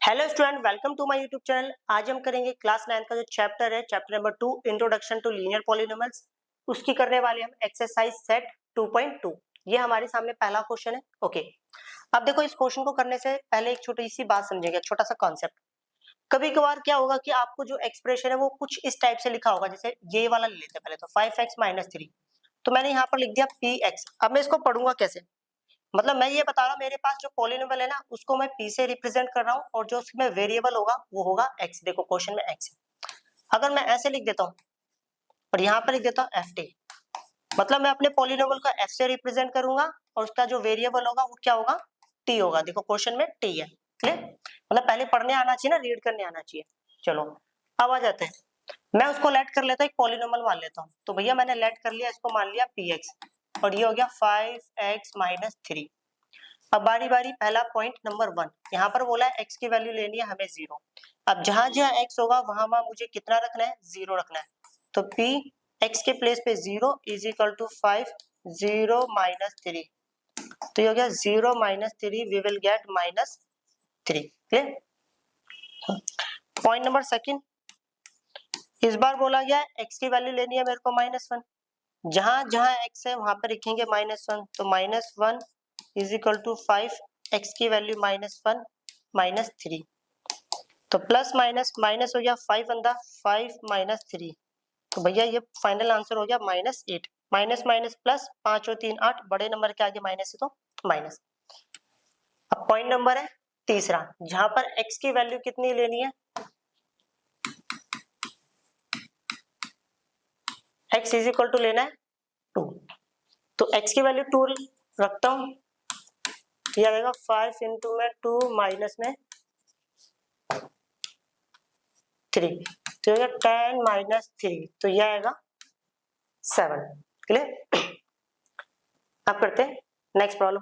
Hello student, welcome to my YouTube channel. आज हम करेंगे क्लास 9 का जो चैप्टर है, chapter number 2 introduction to linear polynomials. उसकी करने वाले हम एक्सरसाइज सेट 2.2। ये हमारे सामने पहला क्वेश्चन है। ओके, अब देखो, इस क्वेश्चन को करने से पहले एक छोटी सी बात समझेंगे, छोटा सा कॉन्सेप्ट। कभी कभार क्या होगा कि आपको जो एक्सप्रेशन है वो कुछ इस टाइप से लिखा होगा, जैसे ये वाला ले लेते हैं पहले तो 5x - 3। तो मैंने यहाँ पर लिख दिया px। अब मैं इसको पढ़ूंगा कैसे? मतलब मैं ये बता रहा हूँ, मेरे पास जो पॉलिनोमियल है ना, उसको मैं p से रिप्रेजेंट कर रहा हूँ और जो उसमें वेरिएबल होगा वो होगा x। देखो क्वेश्चन में x है। अगर मैं ऐसे लिख देता हूँ और यहाँ पर लिख देता हूँ ft, मतलब मैं अपने पॉलिनोमियल को f से रिप्रेजेंट करूंगा और उसका जो वेरिएबल होगा वो क्या होगा? t होगा। देखो क्वेश्चन में t है। क्लियर? मतलब पहले पढ़ने आना चाहिए ना, रीड करने आना चाहिए। चलो अब आ जाते हैं। मैं उसको लेट कर लेता हूँ, एक पॉलिनोमियल मान लेता हूँ। तो भैया मैंने लेट कर लिया, इसको मान लिया px और ये हो गया 5x - 3। अब बारी बारी, पहला पॉइंट नंबर 1, यहाँ पर बोला है x की वैल्यू लेनी है हमें 0। अब जहां जहां x होगा वहां वहां मुझे कितना रखना है? 0 रखना है। तो p x के प्लेस पे 0 इज इक्वल टू 5 0 - 3। तो ये हो गया 0 - 3, we will get -3। Clear? Point number second, इस बार बोला गया है x की वैल्यू लेनी है मेरे को -1। जहां जहां x है वहां पर लिखेंगे -1। तो -1 इज इक्वल टू 5, x की वैल्यू -1 - 3। तो प्लस माइनस माइनस हो गया 5 अंदा 5 - 3। तो भैया ये फाइनल आंसर हो गया -8। माइनस माइनस प्लस, 5 और 3 8, बड़े नंबर के आगे माइनस है तो माइनस। अब पॉइंट नंबर है तीसरा, जहां पर x की वैल्यू कितनी लेनी है? x इज इक्वल टू लेना है 2। तो x की वैल्यू 2 रखता हूं, तो यह आएगा 5 इंटू में 2 माइनस में 3, तो यह 10 - 3, तो यह आएगा 7। क्लियर? अब करते हैं नेक्स्ट प्रॉब्लम।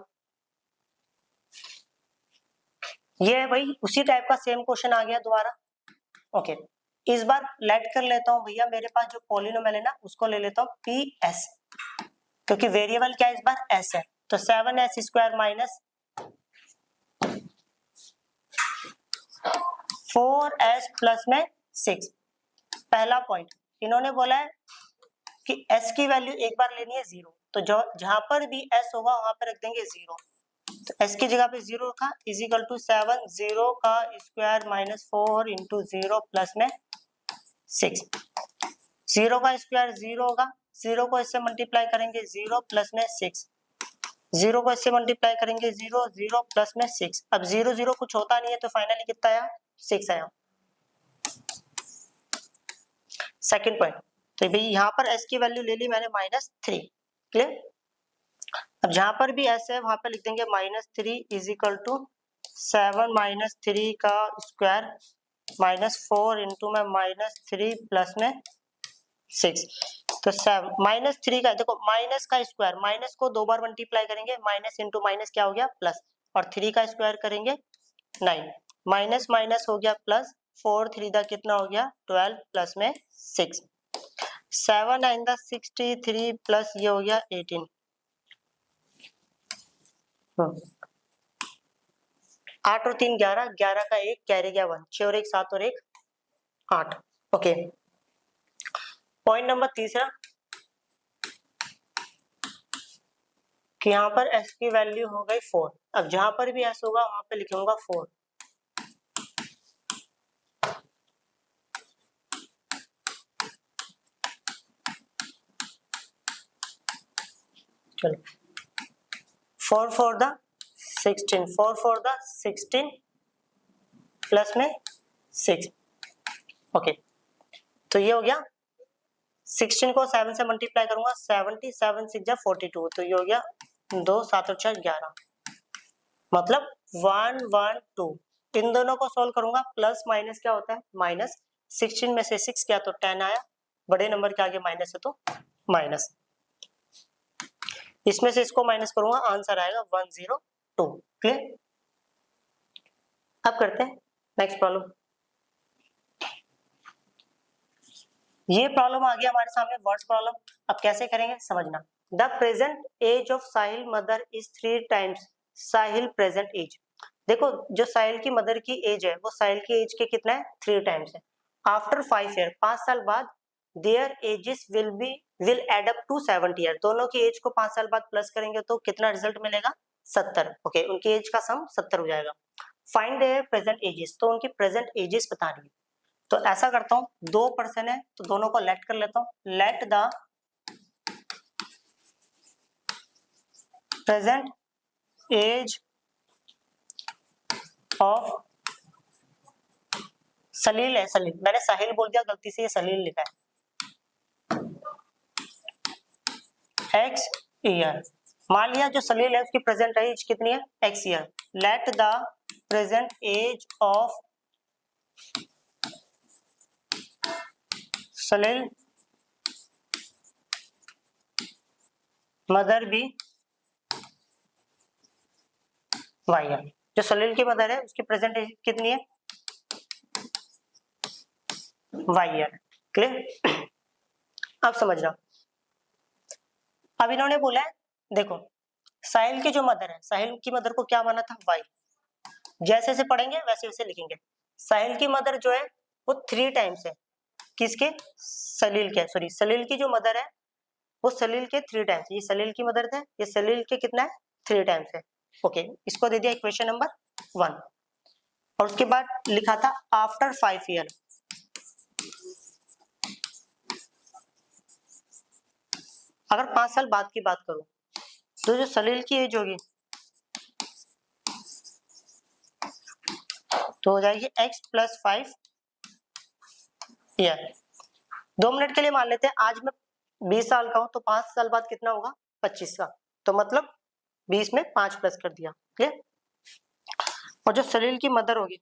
ये है भाई उसी टाइप का सेम क्वेश्चन आ गया दोबारा। ओके, इस बार लेट कर लेता हूं भैया, मेरे पास जो पॉलिनोमियल है ना उसको ले लेता हूं PS, क्योंकि वेरिएबल क्या है इस बार? s है। तो 7s² माइनस 4s प्लस में 6। पहला पॉइंट, इन्होंने बोला है कि s की वैल्यू एक बार लेनी है 0। तो जो जहां पर भी s होगा वहां पर रख देंगे 0। तो s की जगह पे 0 रखा, इज इक्वल टू 7 0 का स्क्वायर माइनस 4 इंटू 0 प्लस में 6। 0 का स्क्वायर 0 होगा, 0 को इससे मल्टीप्लाई करेंगे 0 प्लस में 6। 0 को इससे मल्टीप्लाई करेंगे 0 0 प्लस में 6। अब 0 0 कुछ होता नहीं है, तो फाइनली कितना आया? 6 आया। सेकंड पॉइंट, तो भाई यहाँ पर s की वैल्यू ले ली मैंने -3। क्लियर? अब जहां पर भी s है वहां पर लिख देंगे -3 इज इक्वल टू 7 - 3 का स्क्वायर माइनस 4 इंटू में -3 प्लस में 6। तो 7 -3 का, देखो माइनस का स्क्वायर, माइनस को 2 बार मल्टीप्लाई करेंगे, माइनस इंटू माइनस क्या हो गया? प्लस। और 3 का स्क्वायर करेंगे 9, माइनस माइनस हो गया प्लस, 4 3 दा कितना हो गया? 12 प्लस में 6। 7 9 दा 63 प्लस ये हो गया 18। 8 और 3 11, 11 का 1 कैरी गया 1, 6 और 1 7 और 1 8। ओके, पॉइंट नंबर तीसरा, कि यहाँ पर s की वैल्यू हो गई 4। अब जहां पर भी s होगा वहां पे लिखूंगा 4। चलो, 4 4 दा 16, 4 4 दा 16 प्लस में 6। ओके, तो ये हो गया 16 को 7 से मल्टीप्लाई करूंगा, 70 7 6 42, तो ये हो गया 2 7 और 4 11, मतलब 1 1 2। इन दोनों को सॉल्व करूंगा, प्लस माइनस क्या होता है? माइनस। 16 में से 6 क्या, तो 10 आया, बड़े नंबर के आगे माइनस है तो माइनस। इसमें से इसको माइनस करूंगा, आंसर आएगा 102। क्लियर? अब करते हैं नेक्स्ट प्रॉब्लम। ये प्रॉब्लम आ गया हमारे सामने, वर्ड्स प्रॉब्लम। अब कैसे करेंगे समझना। The present age of Sahil mother is 3 times Sahil present age. देखो जो साहिल की मदर की एज है वो साहिल की एज के कितना है 3 टाइम्स है। आफ्टर 5 ईयर 5 साल बाद their ages will add up to 70 year, दोनों की एज को 5 साल बाद प्लस करेंगे तो कितना रिजल्ट मिलेगा 70। ओके उनकी एज का सम 70 हो जाएगा। फाइंड देयर प्रेजेंट एजेस, तो उनकी प्रेजेंट एजेस बतानी है। तो ऐसा करता हूँ, 2 पर्सन है तो दोनों को लेट कर लेता हूँ। Let the present age of Salil है, सलील मैंने साहिल बोल दिया गलती से, ये सलील लिखा है, एक्स ईयर। मान लिया जो सलील है उसकी प्रेजेंट एज कितनी है x year. Let the present age of Salil mother be y year. जो सलील की मदर है उसकी प्रेजेंट एज कितनी है वाई ईयर। क्लियर? अब समझना, अब इन्होंने बोला है देखो साहिल की जो मदर है, साहिल की मदर को क्या माना था वाई, जैसे जैसे पढ़ेंगे वैसे वैसे लिखेंगे। साहिल की मदर जो है वो 3 टाइम्स है किसके, सलील के, सॉरी सलील की जो मदर है वो सलील के 3 टाइम्स, ये सलील की मदर थे, ये सलील के कितना है 3 टाइम्स है। ओके इसको दे दिया इक्वेशन नंबर 1। और उसके बाद लिखा था आफ्टर 5 ईयर, अगर 5 साल बाद की बात करूं तो जो सलील की एज होगी तो हो जाएगी x + 5 ईयर। 2 मिनट के लिए मान लेते हैं आज मैं 20 साल का हूं तो 5 साल बाद कितना होगा 25 का, तो मतलब 20 में 5 प्लस कर दिया। क्लियर? और जो सलील की मदर होगी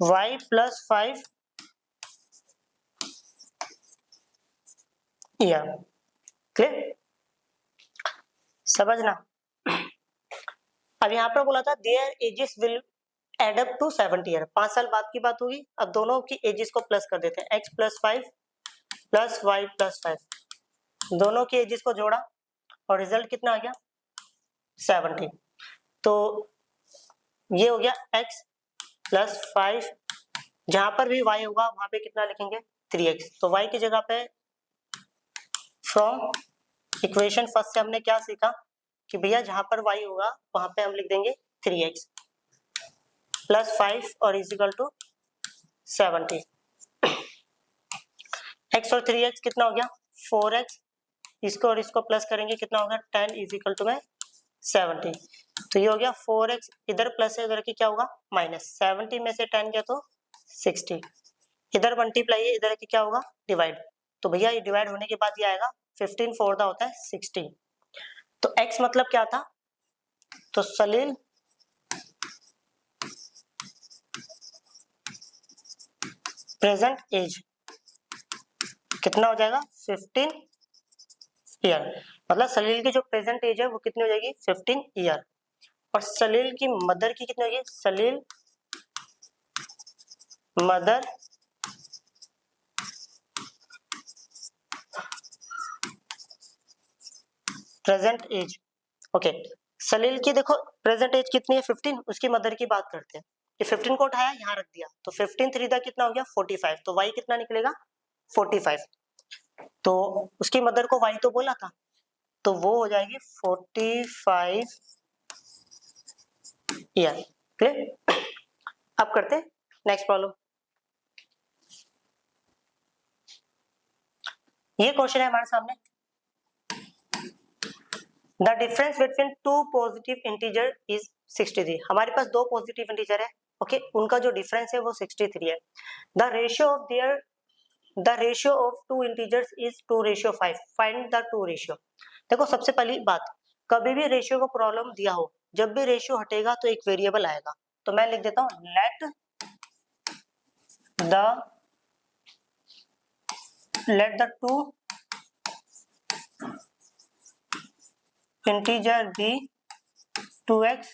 y + 5 ईयर। क्लियर? समझना। अब यहाँ पर बोला था their ages will add up to 70 year, 5 साल बाद की बात होगी। अब दोनों की एजेस को प्लस कर देते हैं, x + 5 + y + 5, दोनों की एजेस को जोड़ा और रिजल्ट कितना आ गया 70। तो ये हो गया x + 5, जहां पर भी y होगा वहां पे कितना लिखेंगे 3x, तो y की जगह पे फ्रॉम इक्वेशन फर्स्ट से हमने क्या सीखा कि भैया जहां पर y होगा वहां पे हम लिख देंगे 3x + 5 और इक्वल टू 70। x और 3x कितना हो गया 4x, इसको और इसको प्लस करेंगे कितना होगा 10 इक्वल टू 70। तो ये हो गया 4x, इधर प्लस है उधर की क्या होगा माइनस, 70 में से 10 गया तो 60, इधर मल्टीप्लाई है इधर की क्या होगा डिवाइड, तो भैया ये डिवाइड होने के बाद ये आएगा 15 4 दा होता है 60। तो x मतलब क्या था, तो सलील प्रेजेंट एज कितना हो जाएगा 15 ईयर, मतलब सलील की जो प्रेजेंट एज है वो कितनी हो जाएगी 15 ईयर। और सलील की मदर की कितनी होगी, सलील मदर प्रेजेंट एज। ओके सलील की देखो प्रेजेंट एज कितनी है 15, उसकी मदर की बात करते हैं। ये 15 को उठाया यहाँ रख दिया तो 15 3 दा कितना हो गया 45, तो y कितना निकलेगा 45। तो उसकी मदर को y तो बोला था तो वो हो जाएगी 45 ईयर। क्लियर? अब करते हैं नेक्स्ट प्रॉब्लम। ये क्वेश्चन है हमारे सामने, the difference between two positive integer is 63। हमारे पास दो पॉजिटिव इंटीजर है, ओके उनका जो डिफरेंस है वो 63 है। The ratio of two integers is 2:5, find the two ratio. देखो सबसे पहली बात, कभी भी रेशियो को प्रॉब्लम दिया हो, जब भी रेशियो हटेगा तो एक वेरिएबल आएगा, तो मैं लिख देता हूं let the two integer be 2x,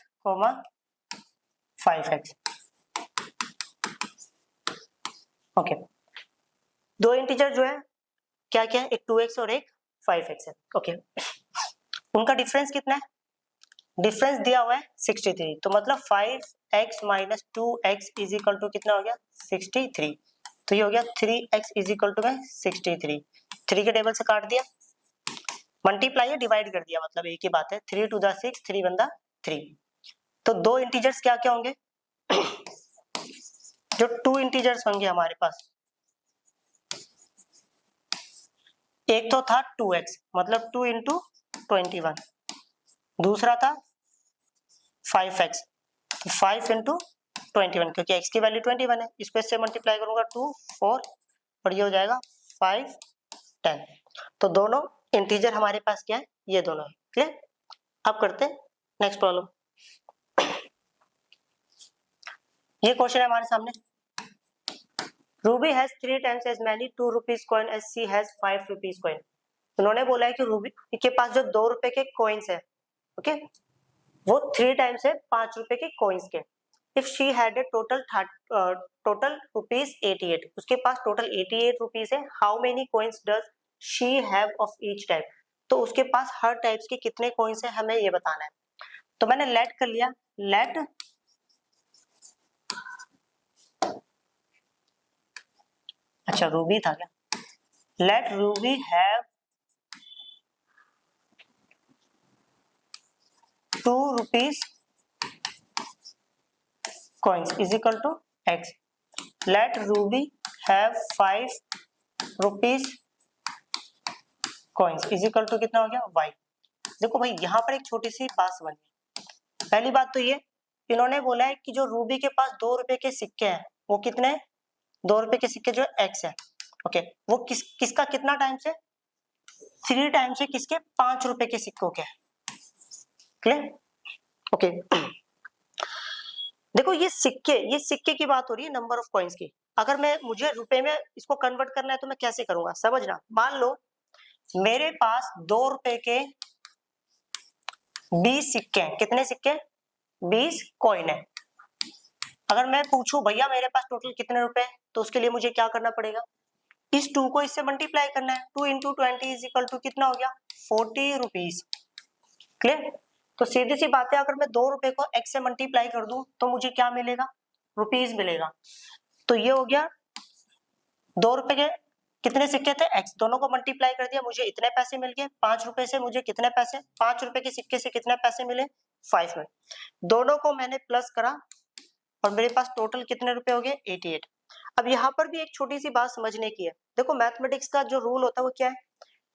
5x। Okay दो इंटीजर जो है क्या क्या है, एक 2x और एक 5x है। ओके, उनका डिफरेंस कितना है, डिफरेंस दिया हुआ है 63, तो मतलब 5x minus 2x is equal to कितना हो गया 63, तो ये हो गया 3x इज इक्वल टू में 63, 3 के टेबल से काट दिया, मल्टीप्लाई या डिवाइड कर दिया, मतलब एक ही बात है, 3 टू द 6, 3 वन द 3, तो दो इंटीजर्स क्या क्या होंगे जो 2 इंटीजर्स होंगे हमारे पास, एक तो था 2x मतलब 2 इंटू 21, दूसरा था 5x, तो 5 इंटू 21, क्योंकि x की वैल्यू 21 है, इसको इससे मल्टीप्लाई करूंगा 2 4 और ये हो जाएगा 5 10, तो दोनों इंटीजर हमारे पास क्या है, ये दोनों है। क्लियर, अब करते हैं नेक्स्ट प्रॉब्लम। ये क्वेश्चन है हमारे सामने, Ruby has 3 times as many 2 rupees coin as she has 5 rupees coin. उन्होंने बोला है कि रूबी के पास जो 2 रुपए के कॉइन्स है, ओके, वो 3 टाइम्स है 5 रुपए के कॉइन्स के। If she had a total rupees 88, उसके पास टोटल 88 रुपीज है, how many coins does she have of each type, तो उसके पास हर टाइप्स के कितने कॉइन्स है हमें ये बताना है। तो मैंने लेट कर लिया, लेट अच्छा रूबी था क्या, let Ruby have 2 rupees coins is equal to x. Let Ruby have 5 rupees coins is equal to कितना हो गया y। देखो भाई यहाँ पर एक छोटी सी बात समझनी, पहली बात तो ये इन्होंने बोला है कि जो रूबी के पास 2 रुपए के सिक्के हैं वो कितने, 2 रुपए के सिक्के जो x है, ओके, वो किसका कितना टाइम्स है, 3 टाइम्स है किसके, 5 रुपए के सिक्कों के। Clear, okay. देखो ये सिक्के की बात हो रही है, नंबर ऑफ कॉइन्स की। अगर मैं मुझे रुपए में इसको कन्वर्ट करना है तो मैं कैसे करूंगा, समझना। मान लो मेरे पास 2 रुपए के 20 सिक्के हैं, कितने सिक्के, 20 कॉइन है। अगर मैं पूछूं भैया मेरे पास टोटल कितने रुपए हैं, तो उसके लिए मुझे क्या करना पड़ेगा, इस 2 को इससे मल्टीप्लाई करना है, 2 इंटू 20 इज इक्वल टू कितना हो गया 40 रुपीज। क्लियर, तो सीधी सी बात है, अगर मैं 2 रुपए को x से मल्टीप्लाई कर दूं तो मुझे क्या मिलेगा, रुपीज मिलेगा। तो ये हो गया 2 रुपए के कितने सिक्के थे x, दोनों को मल्टीप्लाई कर दिया, मुझे इतने पैसे मिल गए। 5 रुपए से मुझे कितने पैसे, 5 रुपए के सिक्के से कितने पैसे मिले 5 में, दोनों को मैंने प्लस करा और मेरे पास टोटल कितने रुपए हो गए 88। अब यहाँ पर भी एक छोटी सी बात समझने की है, देखो मैथमेटिक्स का जो रूल होता है वो क्या है,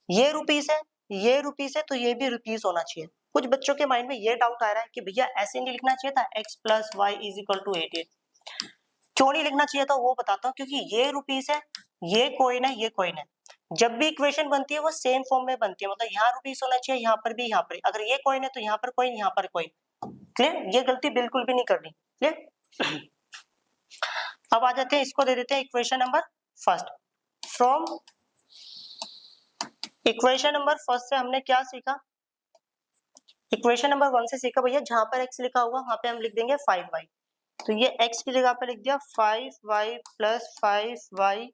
ये रुपीस है, ये रुपीस है, तो ये भी रुपीस होना चाहिए। कुछ बच्चों के माइंड में ये डाउट आ रहा है कि भैया ऐसे नहीं लिखना चाहिए था x plus y is equal to 88, क्यों नहीं लिखना चाहिए था वो बताता हूँ। क्योंकि ये रुपीस है, ये कॉइन है, ये कॉइन है, जब भी इक्वेशन बनती है वो सेम फॉर्म में बनती है, मतलब यहाँ रुपीस होना चाहिए, यहाँ पर भी, यहाँ पर, अगर ये कॉइन है तो यहाँ पर कॉइन, यहाँ पर कॉइन। क्लियर, ये गलती बिल्कुल भी नहीं करनी। क्लियर, अब आ जाते हैं, इसको दे देते हैं equation number first. From equation number first से हमने क्या सीखा, इक्वेशन नंबर 1 से सीखा भैया जहां पर x लिखा होगा वहां पे हम लिख देंगे 5y, तो ये x की जगह पे लिख दिया 5y plus 5y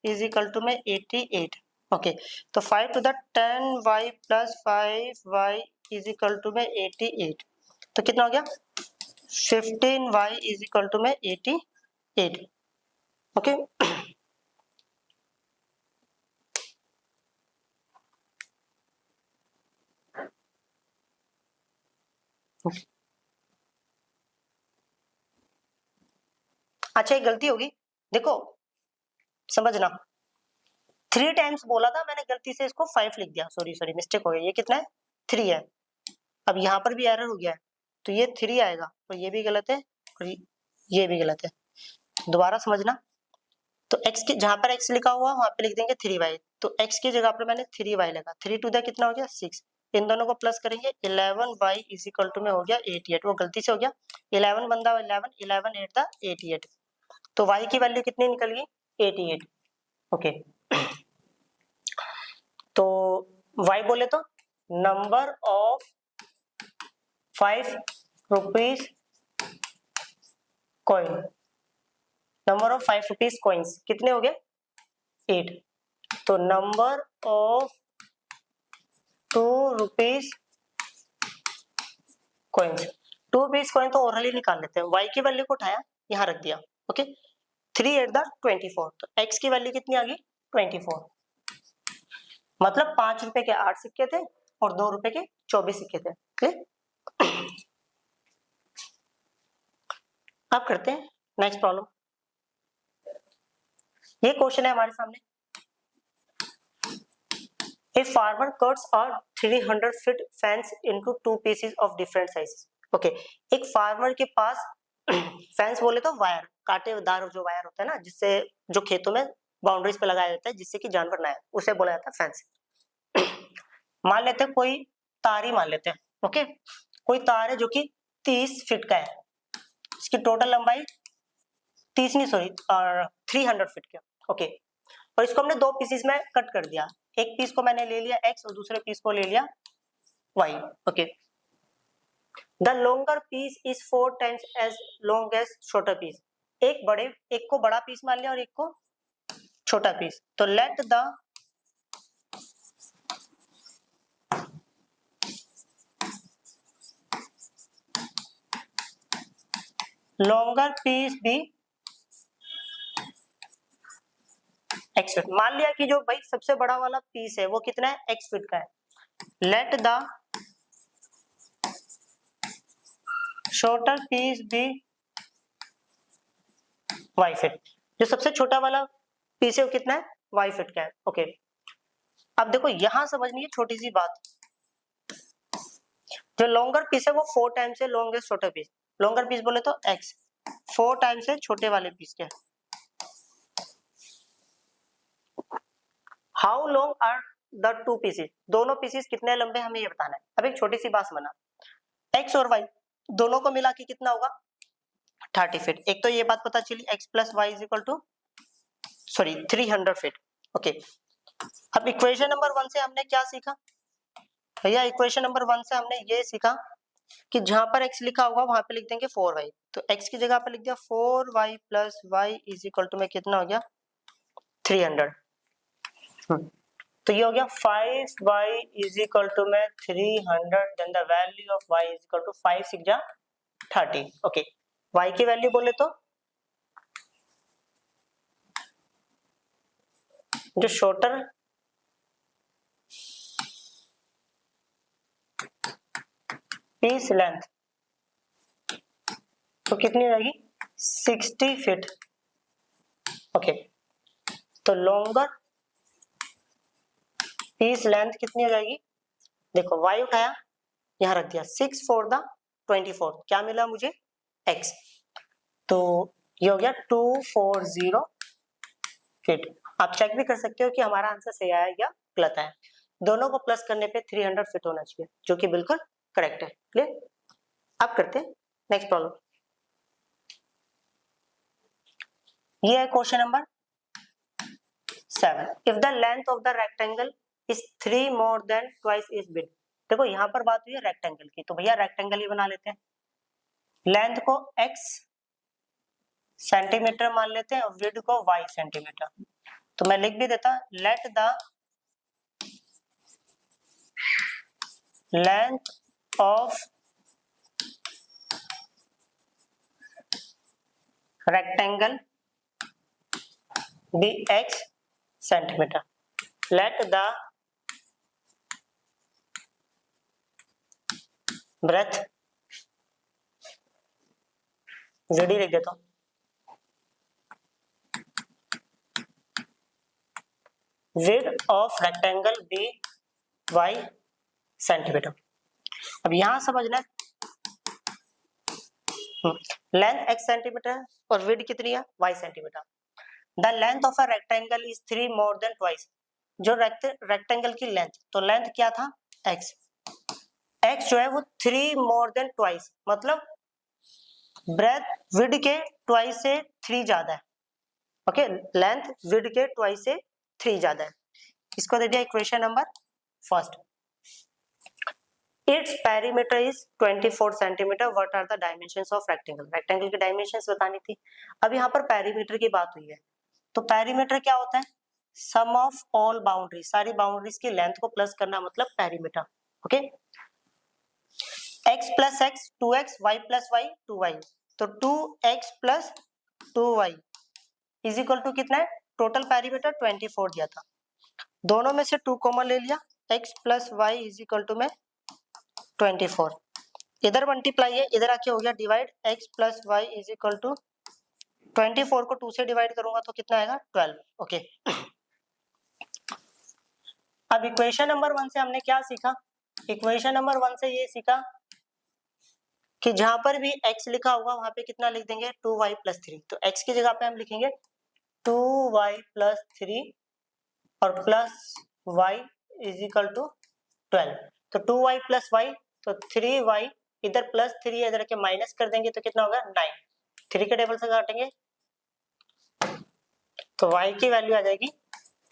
is equal to में 88। ओके, तो 5 to the 10y plus 5y is equal to में 88, तो कितना हो गया 15y इज इक्वल टू में 88। ओके, अच्छा एक गलती होगी, देखो समझना, 3 टाइम्स बोला था मैंने, गलती से इसको 5 लिख दिया, सॉरी मिस्टेक हो गया, ये कितना है 3 है। अब यहाँ पर भी एरर हो गया है, तो ये 3 आएगा और ये भी गलत है और ये भी गलत है, दोबारा समझना। तो x के जहां पर x लिखा हुआ वहां पे लिख देंगे 3y, तो x की जगह पर मैंने 3y लगा, 3 टू द कितना हो गया 6, इन दोनों को प्लस करेंगे 11y इज इक्वल टू में हो गया 88, वो गलती से हो गया 11 बंदा 11, 11 8 था 88, तो y की वैल्यू कितनी निकल गई 88। ओके, तो y बोले तो number of 5 rupees coin, number of 5 rupees coins कितने हो गए 8। तो number of 2 rupees coins, 2 rupees coin तो ओरली निकाल लेते हैं। y की वैल्यू को उठाया, यहाँ रख दिया। ओके, 3 8 24, तो x की वैल्यू कितनी आ गई 24। मतलब 5 रुपए के 8 सिक्के थे और 2 रुपए के 24 सिक्के थे। क्लियर? अब करते हैं नेक्स्ट प्रॉब्लम। ये क्वेश्चन है हमारे सामने। A farmer cuts a 300 feet fence into 2 pieces of different sizes. Okay, एक फार्मर के पास फेंस बोले तो वायर, कांटेदार जो वायर होता है ना, जिससे जो खेतों में बाउंड्रीज पे लगाया जाता है जिससे कि जानवर ना आए, उसे बोला जाता है फेंस। मान लेते हैं कोई तार ही मान लेते हैं। ओके, कोई तार है जो कि 30 फीट का है, इसकी टोटल लंबाई 30 नहीं सॉरी 300 फीट की। ओके, और इसको हमने 2 पीसेस में कट कर दिया। एक पीस को मैंने ले लिया x और दूसरे पीस को ले लिया y। Okay, the longer piece is 4 times as long as shorter piece. एक को बड़ा पीस मान लिया और एक को छोटा पीस। तो let the longer piece be x feet. मान लिया कि जो भाई सबसे बड़ा वाला पीस है वो कितना है x फीट का है। Let the shorter piece be y feet. जो सबसे छोटा वाला पीस है वो कितना है y फीट का है। ओके, अब देखो यहां समझनी है छोटी सी बात। जो लॉन्गर पीस है वो 4 टाइम्स है long as shorter piece. Longer piece बोले तो x 4 टाइम्स है छोटे वाले पीस के। How long are the 2 pieces, दोनों पीसेस कितने लंबे हमें ये बताना है। अब एक छोटी सी बात समझना, x और y दोनों को मिला के कितना होगा 30 फीट। एक तो ये बात पता चली x plus y is equal to 300 feet. Okay, अब इक्वेशन नंबर 1 से हमने क्या सीखा भैया? इक्वेशन नंबर 1 से हमने ये सीखा कि जहां पर x लिखा होगा वहां पे लिख देंगे 4y। तो x की जगह पे लिख दिया 4y plus y is equal to में कितना हो गया 300। तो ये हो गया 5y इज इक्वल टू में 300, then the value of y is equal to 5 6 जा 30। ओके, y की वैल्यू बोले तो जो शॉर्टर पीस लेंथ तो कितनी हो जाएगी 60 फीट। ओके, तो लॉन्गर पीस लेंथ कितनी हो जाएगी? देखो y उठाया यहां रख दिया 6 4 द 24, क्या मिला मुझे x। तो ये हो गया 240 फीट। आप चेक भी कर सकते हो कि हमारा आंसर सही आया या गलत आया। दोनों को प्लस करने पे 300 फीट होना चाहिए, जो कि बिल्कुल करेक्ट है। क्लियर? अब करते हैं नेक्स्ट प्रॉब्लम। ये है question number 7। If the length of the rectangle is 3 more than twice is width. देखो यहाँ पर बात हुई है रेक्टेंगल की, तो भैया रेक्टेंगल ही बना लेते हैं। लेंथ को x सेंटीमीटर मान लेते हैं और विड्थ को y सेंटीमीटर। तो मैं लिख भी देता, let the length of rectangle be x centimeter. Let the breadth VD लिख देता हूं, width of rectangle be y centimeter. अब यहां समझना लेंथ x सेंटीमीटर और विड्थ कितनी है y centimetre. The length of a rectangle is 3 more than twice. जो रेक्टेंगल की लेंथ, तो लेंथ क्या था x, x जो है वो 3 मोर देन ट्वाइस, मतलब ब्रेथ विड्थ के ट्वाइस से 3 ज्यादा है। ओके, लेंथ विड्थ के ट्वाइस से 3 ज्यादा है। इसको दे दिया equation number first. Its perimeter is 24 centimetre. What are the dimensions of rectangle. Rectangle की डायमेंशंस बतानी थी। अब यहाँ पर पेरीमीटर की बात हुई है, तो पेरीमीटर क्या होता है सम ऑफ ऑल बाउंड्री, सारी बाउंड्रीज की लेंथ को प्लस करना मतलब perimeter. Okay, x plus x 2x, y plus y 2y, तो 2x plus 2y is equal to कितना है, टोटल पेरीमीटर 24 दिया था, दोनों में से 2 कॉमन ले लिया, x plus y is equal to में 24, इधर मल्टीप्लाई है, इधर आके हो गया divide, x plus y is equal to 24 को 2 से डिवाइड करूंगा तो कितना आएगा 12। ओके, अब इक्वेशन नंबर 1 से हमने क्या सीखा, इक्वेशन नंबर 1 से ये सीखा कि जहां पर भी x लिखा होगा वहां पे कितना लिख देंगे 2y प्लस 3, तो x की जगह पे हम लिखेंगे 2y प्लस 3 और plus y is equal to 12, तो 2y प्लस वाई, तो 3y, इधर प्लस 3 इधर के माइनस कर देंगे तो कितना होगा 9, 3 के टेबल से काटेंगे तो y की वैल्यू आ जाएगी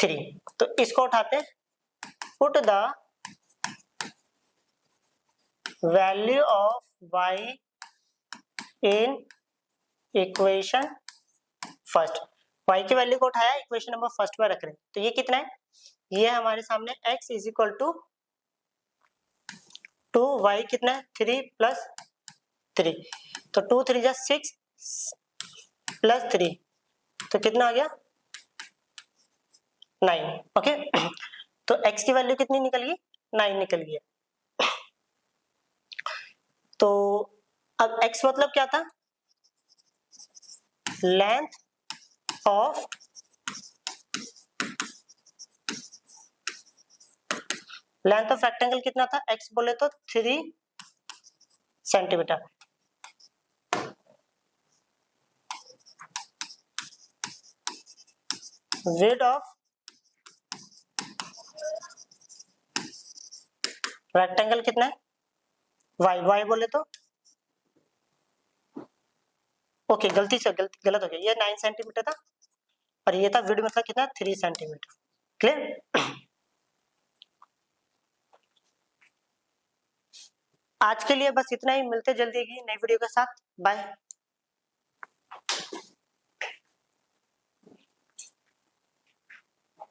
3, तो इसको उठाते, put the value of y in equation first, y की वैल्यू को उठाया इक्वेशन नंबर फर्स्ट में रख रहे हैं, तो ये कितना है, ये हमारे सामने x is equal to 2y कितना है 3 प्लस 3, तो 2 3 जा 6 प्लस 3 तो कितना आ गया 9। ओके, तो x की वैल्यू कितनी निकल गई 9 निकल गई है, तो अब x मतलब क्या था, लेंथ ऑफ रेक्टेंगल कितना था, x बोले तो 3 सेंटीमीटर, विड्थ ऑफ रेक्टेंगल कितना है y बोले तो, ओके गलती से गलत हो गया, ये 9 सेंटीमीटर था और ये था विड्थ मतलब कितना 3 सेंटीमीटर। क्लियर, आज के लिए बस इतना ही, मिलते जल्दी की नई वीडियो के साथ, बाय।